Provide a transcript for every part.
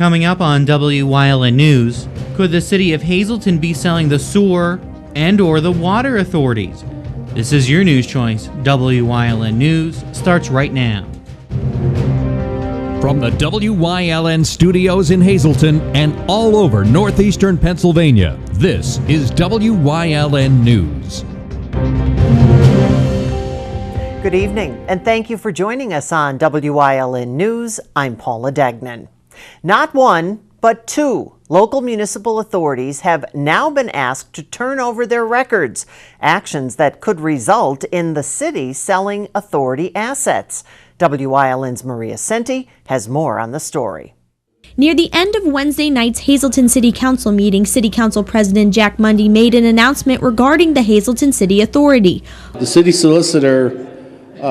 Coming up on Wyln News, could the city of Hazleton be selling the sewer and/or the water authorities? This is your news choice. Wyln News starts right now. From the Wyln studios in Hazleton and all over northeastern Pennsylvania, this is Wyln News. Good evening, and thank you for joining us on Wyln News. I'm Paula Degnan. Not one, but two local municipal authorities have now been asked to turn over their records, actions that could result in the city selling authority assets. Wyln's Maria Senti has more on the story. Near the end of Wednesday night's Hazleton City Council meeting, City Council President Jack Mundy made an announcement regarding the Hazleton City Authority. The city solicitor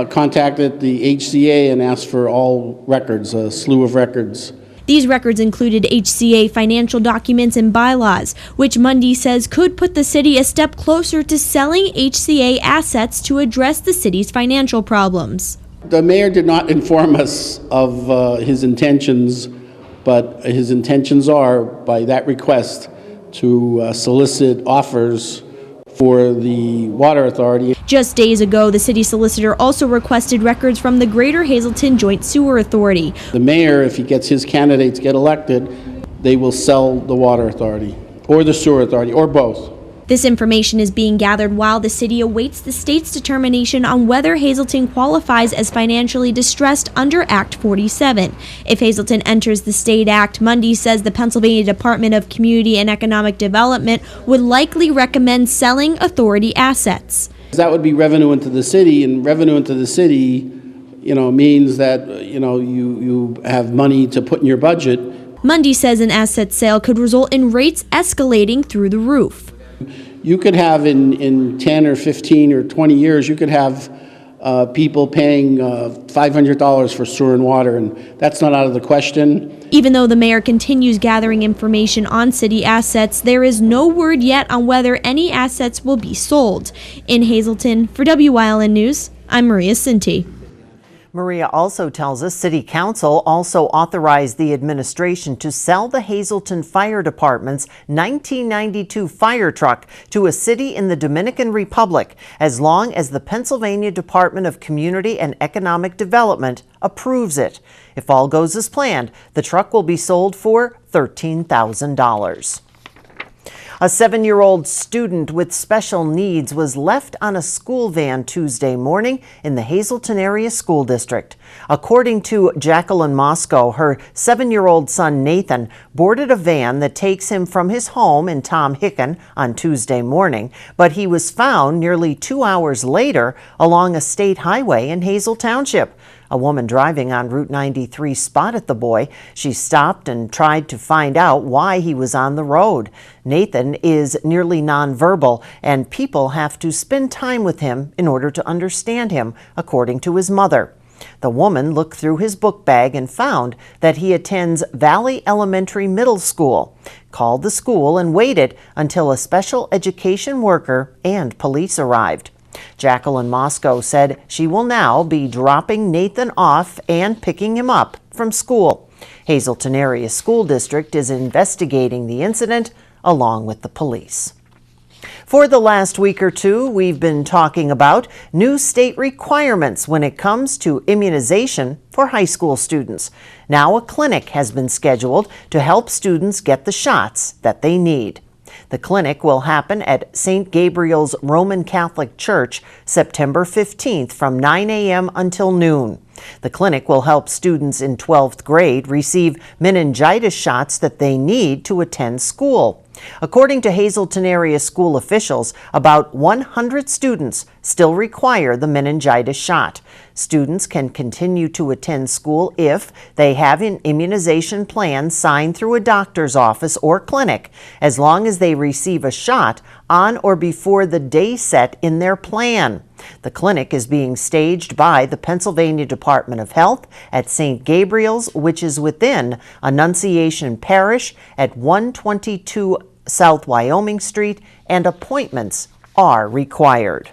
contacted the HCA and asked for all records, a slew of records. These records included HCA financial documents and bylaws, which Mundy says could put the city a step closer to selling HCA assets to address the city's financial problems. The mayor did not inform us of his intentions, but his intentions are, by that request, to solicit offers for the water authority. Just days ago, the city solicitor also requested records from the Greater Hazleton Joint Sewer Authority. The mayor, if he gets his candidates get elected, they will sell the water authority or the sewer authority or both. This information is being gathered while the city awaits the state's determination on whether Hazleton qualifies as financially distressed under Act 47. If Hazleton enters the state act, Mundy says the Pennsylvania Department of Community and Economic Development would likely recommend selling authority assets. That would be revenue into the city, and revenue into the city, means that, you have money to put in your budget. Mundy says an asset sale could result in rates escalating through the roof. You could have in 10 or 15 or 20 years, you could have people paying $500 for sewer and water, and that's not out of the question. Even though the mayor continues gathering information on city assets, there is no word yet on whether any assets will be sold. In Hazleton, for Wyln News, I'm Maria Senti. Maria also tells us City Council also authorized the administration to sell the Hazleton Fire Department's 1992 fire truck to a city in the Dominican Republic, as long as the Pennsylvania Department of Community and Economic Development approves it. If all goes as planned, the truck will be sold for $13,000. A 7-year-old student with special needs was left on a school van Tuesday morning in the Hazleton area school district. According to Jacqueline Moscow, her 7-year-old son Nathan boarded a van that takes him from his home in Tom Hicken on Tuesday morning, but he was found nearly 2 hours later along a state highway in Hazel Township. A woman driving on Route 93 spotted the boy. She stopped and tried to find out why he was on the road. Nathan is nearly nonverbal, and people have to spend time with him in order to understand him, according to his mother. The woman looked through his book bag and found that he attends Valley Elementary Middle School, called the school and waited until a special education worker and police arrived. Jacqueline Moscow said she will now be dropping Nathan off and picking him up from school. Hazleton Area School District is investigating the incident along with the police. For the last week or two, we've been talking about new state requirements when it comes to immunization for high school students. Now a clinic has been scheduled to help students get the shots that they need. The clinic will happen at St. Gabriel's Roman Catholic Church September 15th from 9 a.m. until noon. The clinic will help students in 12th grade receive meningitis shots that they need to attend school. According to Hazleton area school officials, about 100 students still require the meningitis shot. Students can continue to attend school if they have an immunization plan signed through a doctor's office or clinic, as long as they receive a shot on or before the day set in their plan. The clinic is being staged by the Pennsylvania Department of Health at St. Gabriel's, which is within Annunciation Parish at 122 South Wyoming Street, and appointments are required.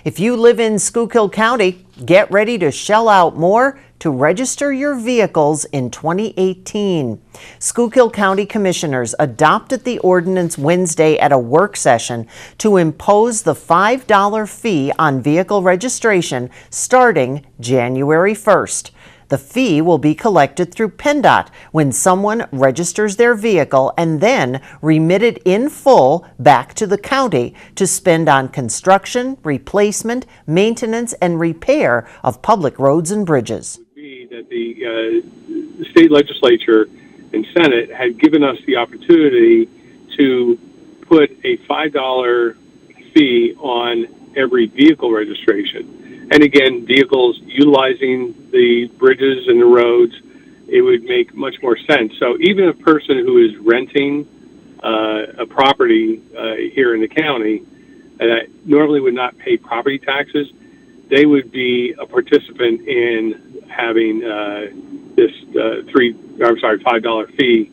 If you live in Schuylkill County, get ready to shell out more to register your vehicles in 2018. Schuylkill County Commissioners adopted the ordinance Wednesday at a work session to impose the $5 fee on vehicle registration starting January 1st. The fee will be collected through PennDOT when someone registers their vehicle and then remitted in full back to the county to spend on construction, replacement, maintenance, and repair of public roads and bridges. That the state legislature and Senate had given us the opportunity to put a $5 fee on every vehicle registration. And again, vehicles utilizing the bridges and the roads, it would make much more sense. So even a person who is renting a property here in the county that normally would not pay property taxes, they would be a participant in having this $5 fee.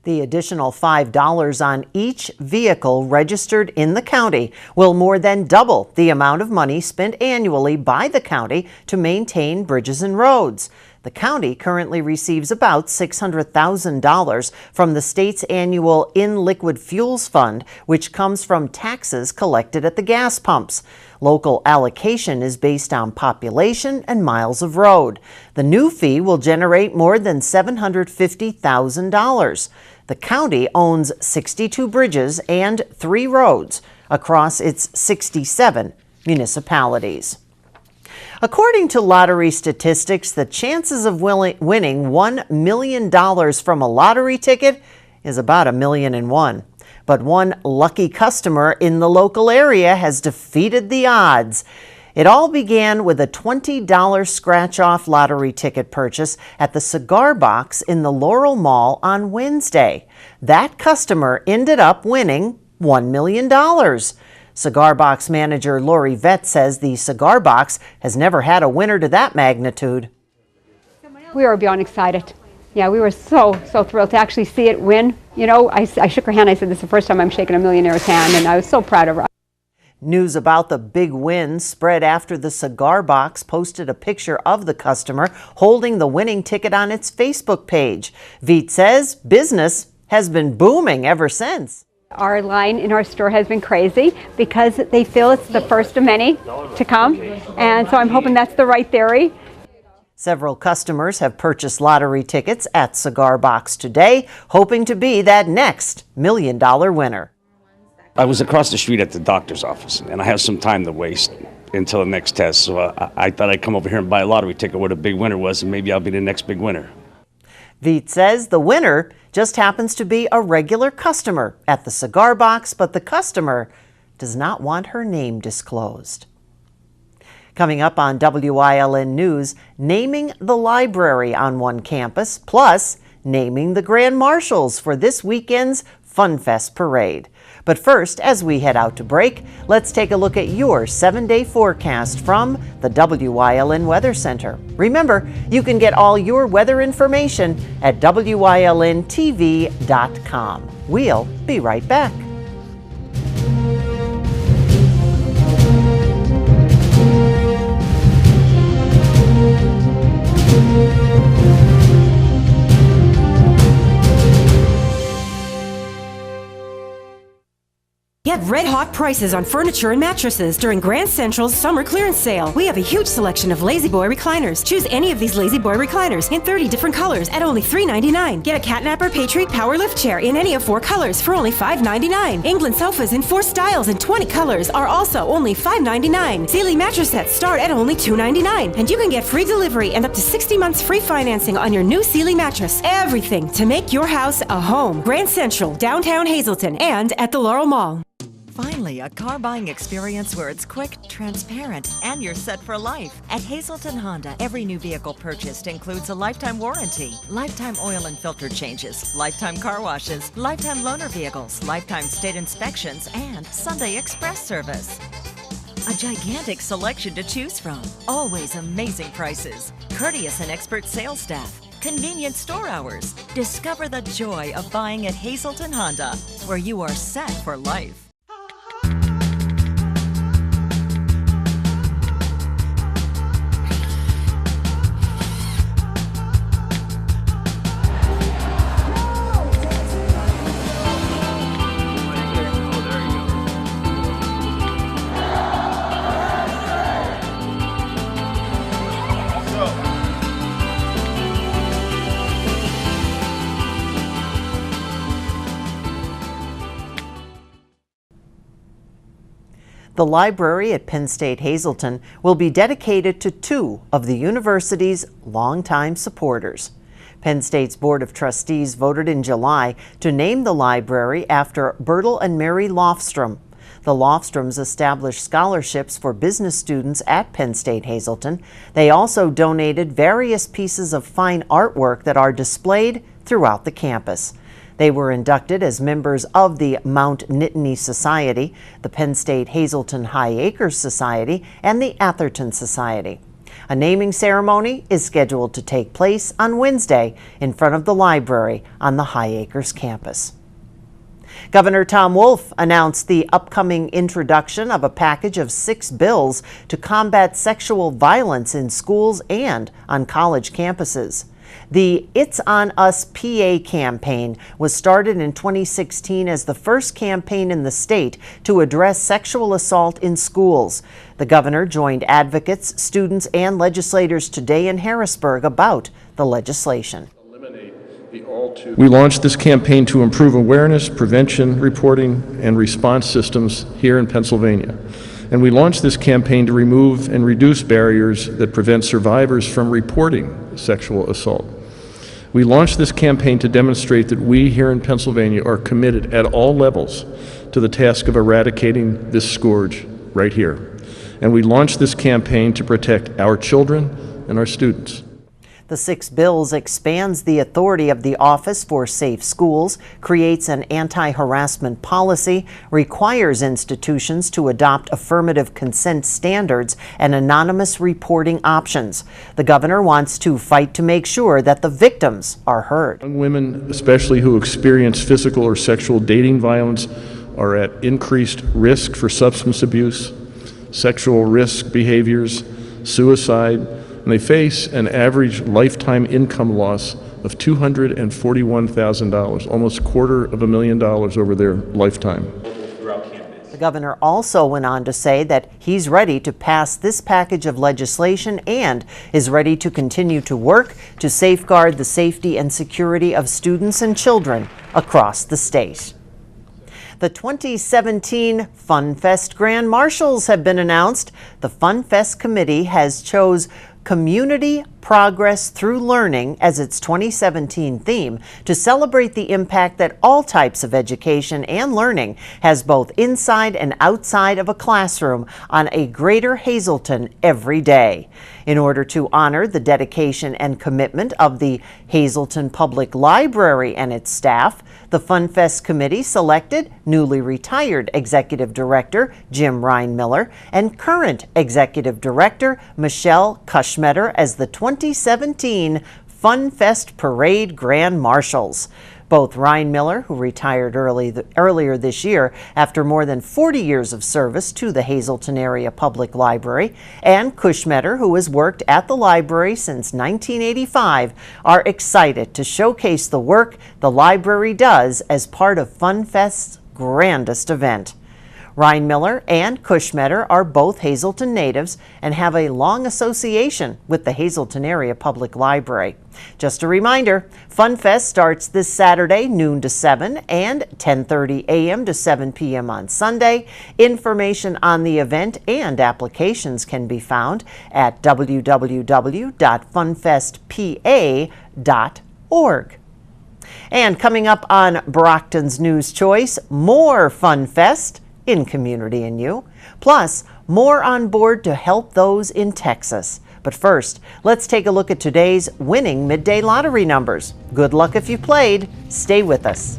The additional $5 on each vehicle registered in the county will more than double the amount of money spent annually by the county to maintain bridges and roads. The county currently receives about $600,000 from the state's annual In-Liquid Fuels Fund, which comes from taxes collected at the gas pumps. Local allocation is based on population and miles of road. The new fee will generate more than $750,000. The county owns 62 bridges and 3 roads across its 67 municipalities. According to lottery statistics, the chances of winning $1 million from a lottery ticket is about 1,000,001. But one lucky customer in the local area has defeated the odds. It all began with a $20 scratch-off lottery ticket purchase at the Cigar Box in the Laurel Mall on Wednesday. That customer ended up winning $1 million. Cigar Box manager Lori Vett says the Cigar Box has never had a winner to that magnitude. We were beyond excited. Yeah, we were so thrilled to actually see it win. You know, I shook her hand. I said, this is the first time I'm shaking a millionaire's hand, and I was so proud of her. News about the big win spread after the Cigar Box posted a picture of the customer holding the winning ticket on its Facebook page. Veet says business has been booming ever since. Our line in our store has been crazy because they feel it's the first of many to come, and so I'm hoping that's the right theory. Several customers have purchased lottery tickets at Cigar Box today, hoping to be that next $1 million winner. I was across the street at the doctor's office, and I have some time to waste until the next test, so I thought I'd come over here and buy a lottery ticket where the big winner was, and maybe I'll be the next big winner. Veet says the winner just happens to be a regular customer at the Cigar Box, but the customer does not want her name disclosed. Coming up on WYLN News, naming the library on one campus, plus naming the Grand Marshals for this weekend's Fun Fest parade. But first, as we head out to break, let's take a look at your 7-day forecast from the WYLN Weather Center. Remember, you can get all your weather information at WYLNTV.com. We'll be right back. Get red-hot prices on furniture and mattresses during Grand Central's summer clearance sale. We have a huge selection of Lazy Boy recliners. Choose any of these Lazy Boy recliners in 30 different colors at only $3.99. Get a Catnap or Patriot Power Lift chair in any of 4 colors for only $5.99. England sofas in 4 styles and 20 colors are also only $5.99. Sealy mattress sets start at only $2.99. And you can get free delivery and up to 60 months free financing on your new Sealy mattress. Everything to make your house a home. Grand Central, downtown Hazleton, and at the Laurel Mall. Finally, a car buying experience where it's quick, transparent, and you're set for life. At Hazleton Honda, every new vehicle purchased includes a lifetime warranty, lifetime oil and filter changes, lifetime car washes, lifetime loaner vehicles, lifetime state inspections, and Sunday express service. A gigantic selection to choose from, always amazing prices, courteous and expert sales staff, convenient store hours. Discover the joy of buying at Hazleton Honda, where you are set for life. The library at Penn State Hazleton will be dedicated to two of the university's longtime supporters. Penn State's Board of Trustees voted in July to name the library after Bertil and Mary Lofstrom. The Lofstroms established scholarships for business students at Penn State Hazleton. They also donated various pieces of fine artwork that are displayed throughout the campus. They were inducted as members of the Mount Nittany Society, the Penn State Hazleton High Acres Society, and the Atherton Society. A naming ceremony is scheduled to take place on Wednesday in front of the library on the High Acres campus. Governor Tom Wolf announced the upcoming introduction of a package of 6 bills to combat sexual violence in schools and on college campuses. The It's On Us PA campaign was started in 2016 as the first campaign in the state to address sexual assault in schools. The governor joined advocates, students, and legislators today in Harrisburg about the legislation. We launched this campaign to improve awareness, prevention, reporting, and response systems here in Pennsylvania. And we launched this campaign to remove and reduce barriers that prevent survivors from reporting sexual assault. We launched this campaign to demonstrate that we here in Pennsylvania are committed at all levels to the task of eradicating this scourge right here. And we launched this campaign to protect our children and our students. The 6 bills expands the authority of the Office for Safe Schools, creates an anti-harassment policy, requires institutions to adopt affirmative consent standards and anonymous reporting options. The governor wants to fight to make sure that the victims are heard. Young women, especially who experience physical or sexual dating violence, are at increased risk for substance abuse, sexual risk behaviors, suicide, and they face an average lifetime income loss of $241,000, almost $250,000 over their lifetime. The governor also went on to say that he's ready to pass this package of legislation and is ready to continue to work to safeguard the safety and security of students and children across the state. The 2017 Fun Fest Grand Marshals have been announced. The Fun Fest committee has chose Community Progress Through Learning as its 2017 theme to celebrate the impact that all types of education and learning has both inside and outside of a classroom on a greater Hazleton every day. In order to honor the dedication and commitment of the Hazleton Public Library and its staff, the Fun Fest Committee selected newly retired Executive Director Jim Reinmiller and current Executive Director Michelle Kushmetter as the 2017 Fun Fest Parade Grand Marshals. Both Reinmiller, who retired earlier this year after more than 40 years of service to the Hazleton Area Public Library, and Kushmetter, who has worked at the library since 1985, are excited to showcase the work the library does as part of Fun Fest's grandest event. Reinmiller and Kushmetter are both Hazleton natives and have a long association with the Hazleton Area Public Library. Just a reminder, Fun Fest starts this Saturday, noon to 7 and 10:30 a.m. to 7 p.m. on Sunday. Information on the event and applications can be found at www.funfestpa.org. And coming up on Brockton's News Choice, more Fun Fest in Community and You, plus more on board to help those in Texas. But first, let's take a look at today's winning midday lottery numbers. Good luck if you played. Stay with us.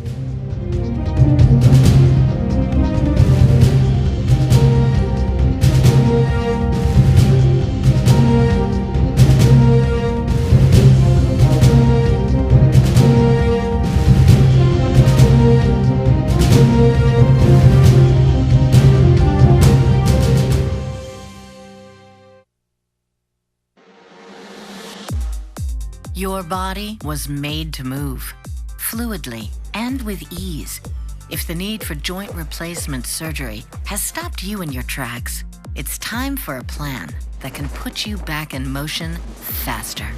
Your body was made to move, fluidly and with ease. If the need for joint replacement surgery has stopped you in your tracks, it's time for a plan that can put you back in motion faster.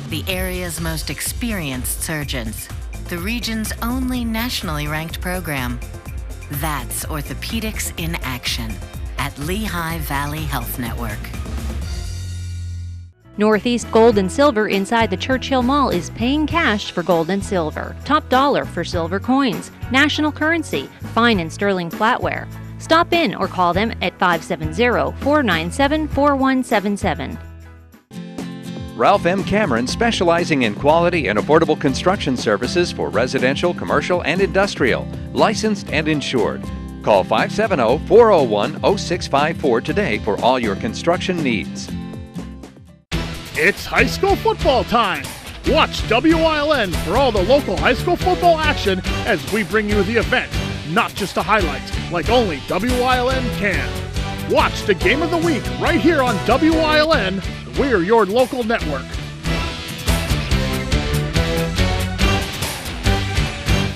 The area's most experienced surgeons, the region's only nationally ranked program. That's Orthopedics in Action at Lehigh Valley Health Network. Northeast Gold and Silver inside the Churchill Mall is paying cash for gold and silver. Top dollar for silver coins. National currency. Fine and sterling flatware. Stop in or call them at 570-497-4177. Ralph M. Cameron, specializing in quality and affordable construction services for residential, commercial, and industrial. Licensed and insured. Call 570-401-0654 today for all your construction needs. It's high school football time. Watch WYLN for all the local high school football action as we bring you the event, not just the highlights, like only WYLN can. Watch the game of the week right here on WYLN. We're your local network.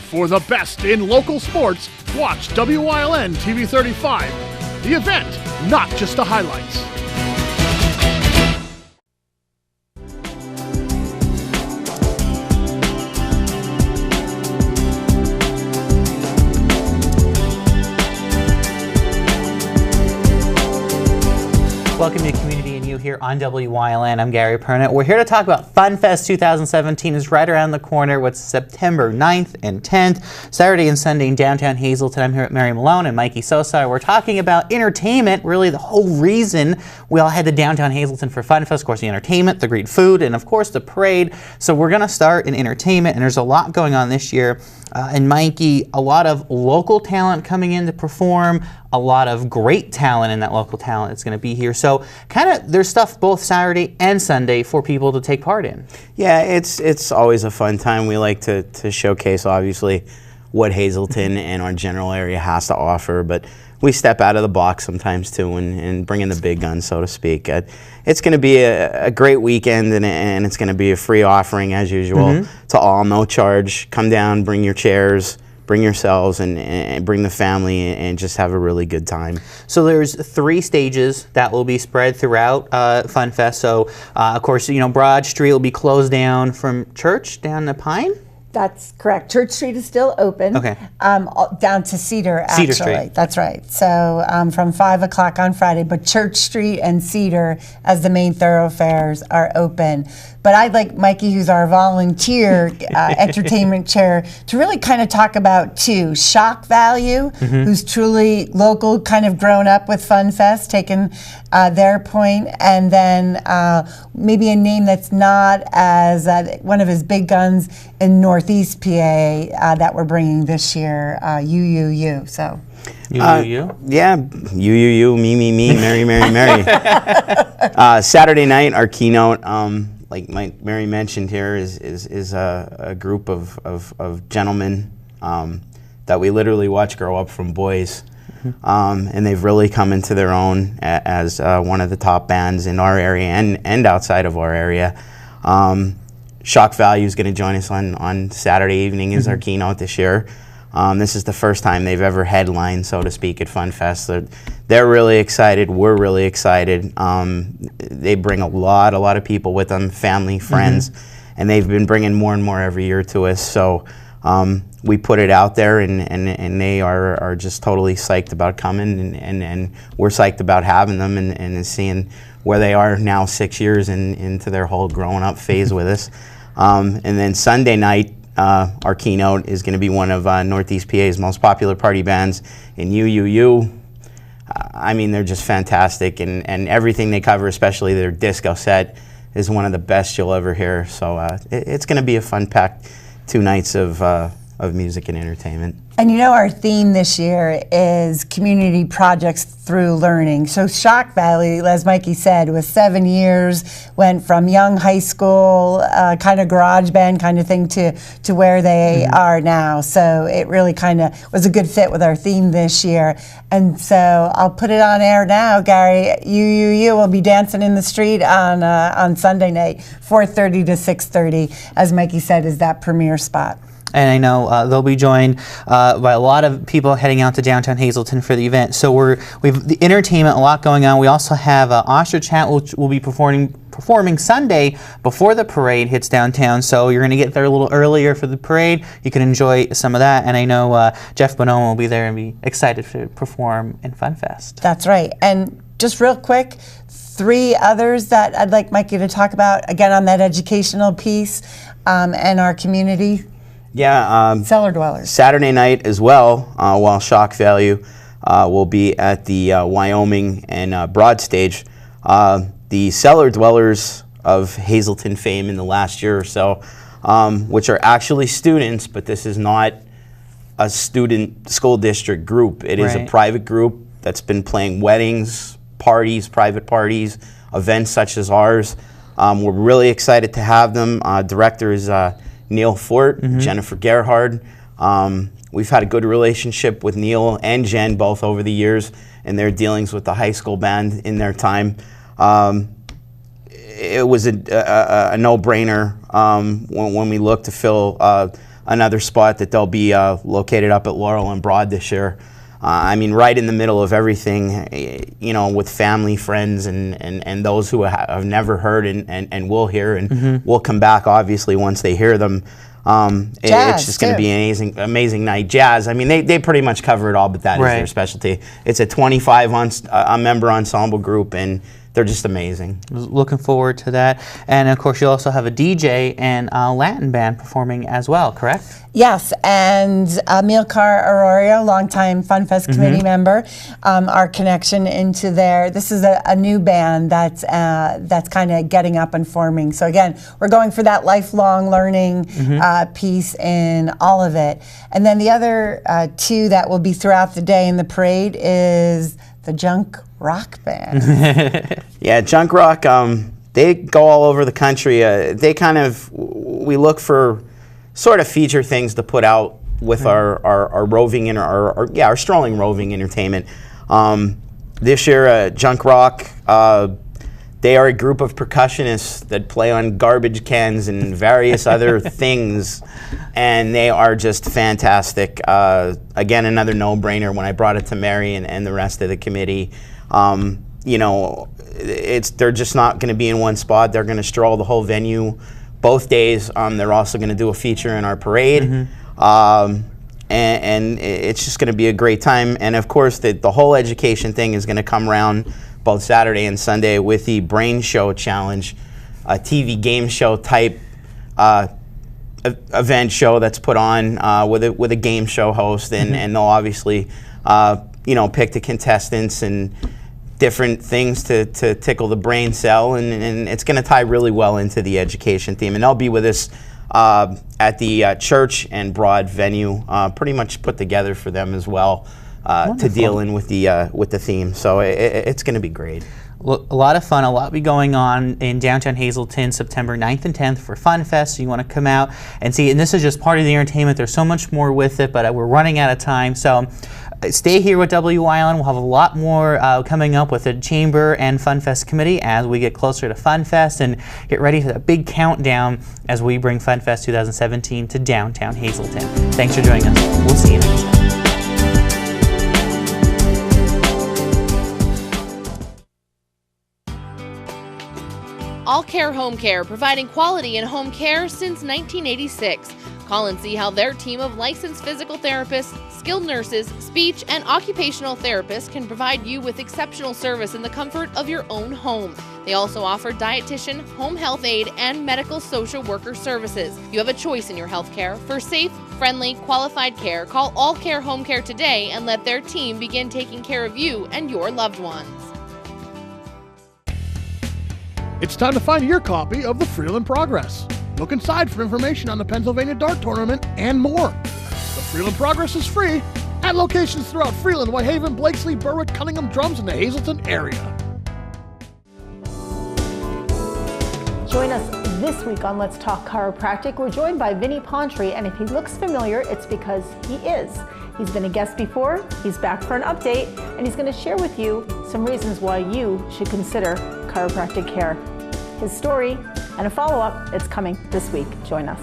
For the best in local sports, watch WYLN TV 35. The event, not just the highlights. Welcome to Community and You here on WYLN. I'm Gary Perna. We're here to talk about FunFest 2017. Is right around the corner with September 9th and 10th, Saturday and Sunday in downtown Hazleton. I'm here with Mary Malone and Mikey Sosa. We're talking about entertainment, really the whole reason we all head to downtown Hazleton for FunFest. Of course, the entertainment, the great food, and of course the parade. So we're going to start in entertainment, and there's a lot going on this year. And Mikey, a lot of local talent coming in to perform, a lot of great talent in that local talent that's going to be here. So kind of there's stuff both Saturday and Sunday for people to take part in. Yeah, it's always a fun time. We like to showcase, obviously, what Hazleton and our general area has to offer, but we step out of the box sometimes too and bring in the big guns, so to speak. It's going to be a great weekend, and it's going to be a free offering as usual to all, no charge. Come down, bring your chairs, bring yourselves, and bring the family, and just have a really good time. So there's 3 stages that will be spread throughout FunFest. So of course, you know, Broad Street will be closed down from Church down to Pine. That's correct. Church Street is still open. Okay. Down to Cedar, actually. Cedar Street. That's right. So from 5 o'clock on Friday, but Church Street and Cedar as the main thoroughfares are open. But I'd like Mikey, who's our volunteer entertainment chair, to really kind of talk about two. Shock Value, who's truly local, kind of grown up with FunFest, taking their point, and then maybe a name that's not as one of his big guns in Northeast PA that we're bringing this year, UUU. So. You? Yeah, you, me, Mary, Mary. Saturday night, our keynote, like Mary mentioned here, is a group of gentlemen that we literally watch grow up from boys. And they've really come into their own as one of the top bands in our area and outside of our area. Shock Value is going to join us on Saturday evening as our keynote this year. This is the first time they've ever headlined, so to speak, at FunFest. They're really excited. We're really excited. They bring a lot of people with them, family, friends, and they've been bringing more and more every year to us. So we put it out there, and they are just totally psyched about coming, and we're psyched about having them and seeing where they are now 6 years into their whole growing up phase with us. And then Sunday night, our keynote is going to be one of Northeast PA's most popular party bands in UUU. I mean, they're just fantastic, and everything they cover, especially their disco set, is one of the best you'll ever hear. So it's going to be a fun-packed 2 nights of music and entertainment. And you know, our theme this year is community projects through learning. So Shock Valley, as Mikey said, was 7 years, went from young high school, kind of garage band kind of thing to where they are now. So it really kind of was a good fit with our theme this year. And so I'll put it on air now, Gary. You will be dancing in the street on Sunday night, 4:30 to 6:30, as Mikey said, is that premiere spot. And I know they'll be joined by a lot of people heading out to downtown Hazleton for the event. So we've the entertainment, a lot going on. We also have Ostrich Hat, which will be performing Sunday before the parade hits downtown. So you're going to get there a little earlier for the parade. You can enjoy some of that. And I know Jeff Bonhomme will be there and be excited to perform in Fun Fest. That's right. And just real quick, 3 others that I'd like Mikey to talk about, again, on that educational piece and our community. Yeah. Cellar dwellers. Saturday night as well, while Shock Value will be at the Wyoming and Broad Stage. The cellar dwellers of Hazleton fame in the last year or so, which are actually students, but this is not a student school district group. It is a private group that's been playing weddings, parties, private parties, events such as ours. We're really excited to have them. Director is Neil Fort, Jennifer Gerhard. We've had a good relationship with Neil and Jen both over the years and their dealings with the high school band in their time. It was a no-brainer when we look to fill another spot that they'll be located up at Laurel and Broad this year. I mean, right in the middle of everything, you know, with family, friends, and those who have never heard and will hear and will come back, obviously, once they hear them. It's just going to be an amazing night. Jazz, I mean, they pretty much cover it all, but that is their specialty. It's a 25-member ensemble group, and they're just amazing. Looking forward to that. And of course, you also have a DJ and a Latin band performing as well, correct? Yes, and Milcar Arroyo, longtime Fun Fest committee member, our connection into there. This is a new band that's kind of getting up and forming. So again, we're going for that lifelong learning piece in all of it. And then the other 2 that will be throughout the day in the parade is the Junk Rock Band. Yeah, Junk Rock, they go all over the country. We look for sort of feature things to put out with our roving and our strolling roving entertainment. This year, Junk Rock, they are a group of percussionists that play on garbage cans and various other things, and they are just fantastic. Again, another no-brainer when I brought it to Mary and the rest of the committee. You know, they're just not going to be in one spot. They're going to stroll the whole venue both days. They're also going to do a feature in our parade. And it's just going to be a great time. And of course, the whole education thing is going to come around both Saturday and Sunday with the Brain Show Challenge, a TV game show type event show that's put on with a game show host, and they'll obviously you know, pick the contestants and different things to tickle the brain cell, and it's going to tie really well into the education theme. And they'll be with us at the Church and Broad venue, pretty much put together for them as well, to deal in with the theme. So it's going to be great. Well, a lot of fun, a lot be going on in downtown Hazleton September 9th and 10th for Fun Fest. So you want to come out and see, and this is just part of the entertainment. There's so much more with it, but we're running out of time. So stay here with Wyln. We'll have a lot more coming up with the Chamber and Fun Fest Committee as we get closer to Fun Fest and get ready for that big countdown as we bring Fun Fest 2017 to downtown Hazleton. Thanks for joining us. We'll see you next time. All Care Home Care, providing quality in home care since 1986. Call and see how their team of licensed physical therapists, skilled nurses, speech, and occupational therapists can provide you with exceptional service in the comfort of your own home. They also offer dietitian, home health aide, and medical social worker services. You have a choice in your health care. For safe, friendly, qualified care, call All Care Home Care today and let their team begin taking care of you and your loved ones. It's time to find your copy of the Freeland Progress. Look inside for information on the Pennsylvania Dart Tournament and more. The Freeland Progress is free at locations throughout Freeland, Whitehaven, Blakesley, Berwick, Cunningham, Drums, and the Hazleton area. Join us this week on Let's Talk Chiropractic. We're joined by Vinny Pontree, and if he looks familiar, it's because he is. He's been a guest before, he's back for an update, and he's going to share with you some reasons why you should consider chiropractic care. His story and a follow-up, it's coming this week. Join us.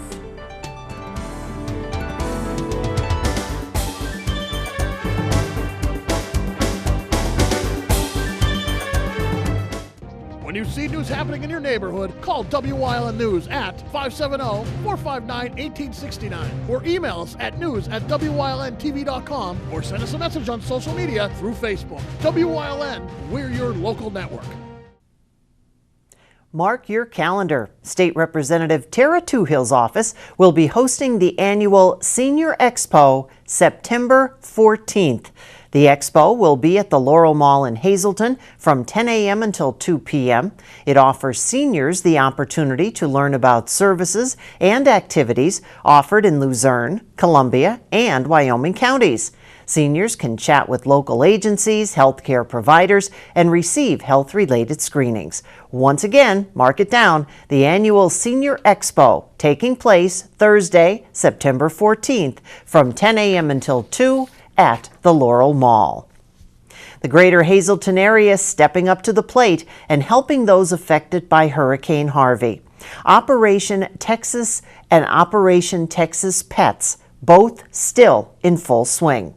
see news happening in your neighborhood, call WYLN News at 570-459-1869 or email us at news@WYLNTV.com or send us a message on social media through Facebook. WYLN, we're your local network. Mark your calendar. State Representative Tara Toohill's office will be hosting the annual Senior Expo September 14th. The expo will be at the Laurel Mall in Hazleton from 10 a.m. until 2 p.m. It offers seniors the opportunity to learn about services and activities offered in Luzerne, Columbia, and Wyoming counties. Seniors can chat with local agencies, healthcare providers, and receive health-related screenings. Once again, mark it down, the annual Senior Expo taking place Thursday, September 14th from 10 a.m. until 2 at the Laurel Mall. The greater Hazleton area stepping up to the plate and helping those affected by Hurricane Harvey. Operation Texas and Operation Texas Pets, both still in full swing.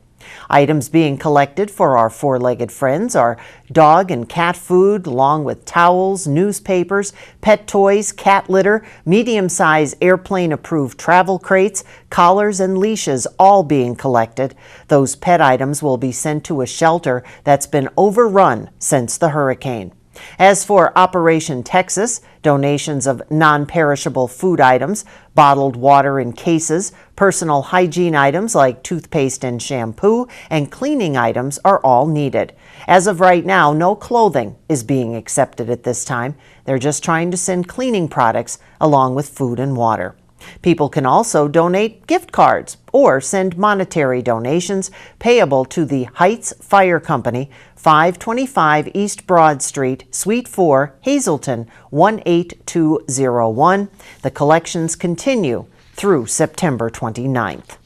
Items being collected for our four-legged friends are dog and cat food, along with towels, newspapers, pet toys, cat litter, medium-sized airplane-approved travel crates, collars, and leashes, all being collected. Those pet items will be sent to a shelter that's been overrun since the hurricane. As for Operation Texas, donations of non-perishable food items, bottled water in cases, personal hygiene items like toothpaste and shampoo, and cleaning items are all needed. As of right now, no clothing is being accepted at this time. They're just trying to send cleaning products along with food and water. People can also donate gift cards or send monetary donations payable to the Heights Fire Company, 525 East Broad Street, Suite 4, Hazleton, 18201. The collections continue through September 29th.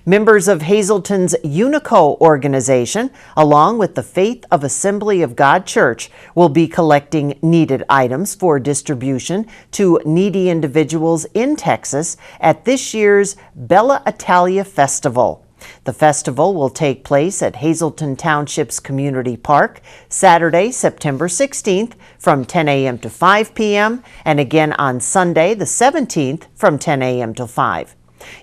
Members of Hazleton's Unico organization, along with the Faith of Assembly of God Church, will be collecting needed items for distribution to needy individuals in Texas at this year's Bella Italia Festival. The festival will take place at Hazleton Township's Community Park Saturday, September 16th from 10 a.m. to 5 p.m. and again on Sunday, the 17th from 10 a.m. to 5.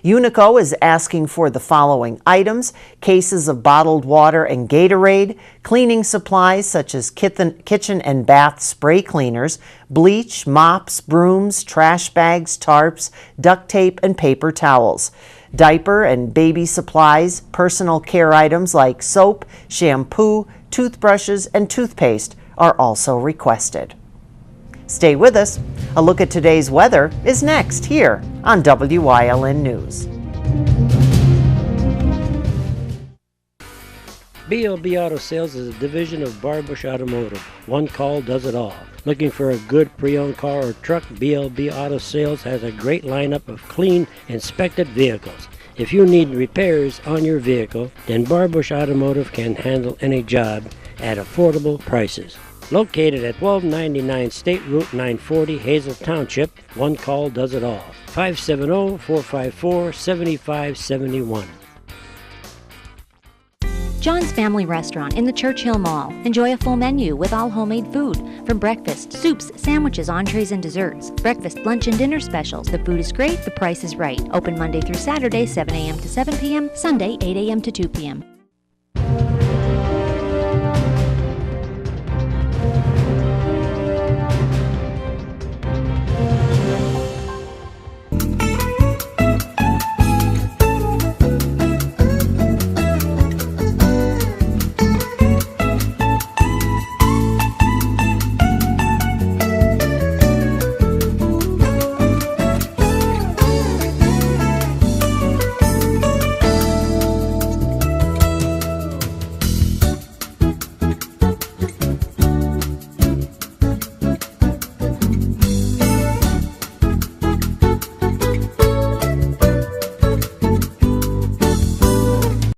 Unico is asking for the following items: cases of bottled water and Gatorade, cleaning supplies such as kitchen and bath spray cleaners, bleach, mops, brooms, trash bags, tarps, duct tape, and paper towels. Diaper and baby supplies, personal care items like soap, shampoo, toothbrushes, and toothpaste are also requested. Stay with us. A look at today's weather is next here on WYLN News. BLB Auto Sales is a division of Barbush Automotive. One call does it all. Looking for a good pre-owned car or truck? BLB Auto Sales has a great lineup of clean, inspected vehicles. If you need repairs on your vehicle, then Barbush Automotive can handle any job at affordable prices. Located at 1299 State Route 940, Hazel Township, one call does it all. 570-454-7571. John's Family Restaurant in the Churchill Mall. Enjoy a full menu with all homemade food. From breakfast, soups, sandwiches, entrees, and desserts. Breakfast, lunch, and dinner specials. The food is great, the price is right. Open Monday through Saturday, 7 a.m. to 7 p.m., Sunday, 8 a.m. to 2 p.m.